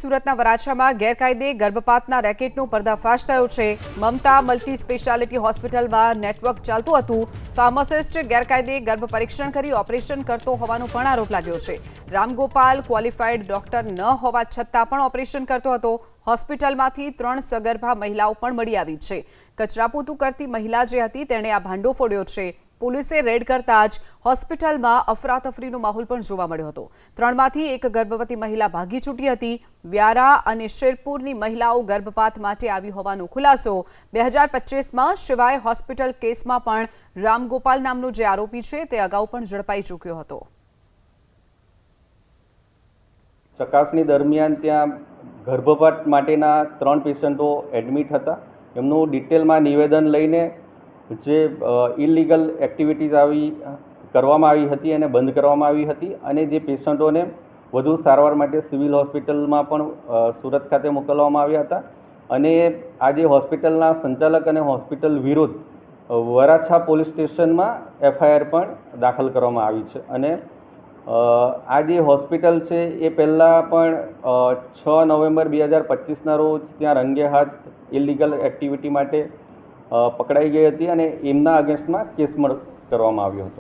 સુરતના વરાછામાં ગેરકાયદે ગર્ભપાતના રેકેટનો પર્દાફાશ થયો છે। મમતા મલ્ટી સ્પેશિયાલિટી હોસ્પિટલમાં નેટવર્ક ચાલતું હતું। ફાર્માસિસ્ટ ગેરકાયદે ગર્ભ પરીક્ષણ કરી ઓપરેશન કરતો હોવાનો પણ આરોપ લાગ્યો છે। રામગોપાલ ક્વોલિફાઈડ ડોક્ટર ન હોવા છતાં પણ ઓપરેશન કરતો હતો। હોસ્પિટલમાંથી 3 સગર્ભા મહિલાઓ પણ મળી આવી છે। કચરાપોતું કરતી મહિલા જે હતી તેણે આ ભાંડો ફોડ્યો છે। પોલીસે રેડ કરતા જ હોસ્પિટલમાં અફરાતફરીનો માહોલ પણ જોવા મળ્યો હતો। 3માંથી એક ગર્ભવતી મહિલા ભાગી છૂટી હતી। વ્યારા અને શેરપુરની મહિલાઓ ગર્ભપાત માટે આવી હોવાનો ખુલાસો। 2025માં શિવાય હોસ્પિટલ કેસમાં પણ રામગોપાલ નામનો જે આરોપી છે તે અગાઉ પણ ઝડપાઈ ચૂક્યો હતો। ચકાસણી દરમિયાન ત્યાં ગર્ભપાત માટેના 3 પેશન્ટો એડમિટ હતા। એમનું ડિટેલમાં નિવેદન લઈને જે ઇલીગલ એક્ટિવિટીઝ કરવામાં આવી હતી અને બંધ કરવામાં આવી હતી અને જે પેશન્ટોને વધુ સારવાર માટે સિવિલ હોસ્પિટલમાં પણ સુરત ખાતે મોકલવામાં આવ્યા હતા અને આજે હોસ્પિટલના સંચાલક અને હોસ્પિટલ વિરુદ્ધ વરાછા પોલીસ સ્ટેશનમાં FIR પણ દાખલ કરવામાં આવી છે અને આ જે હોસ્પિટલ છે એ પહેલાં પણ 6 નવેમ્બર 2025ના રોજ ત્યાં રંગે હાથ ઇલીગલ એક્ટિવિટી માટે પકડાઈ ગઈ હતી અને એમના અગેન્સ્ટમાં કેસ કરવામાં આવ્યો હતો।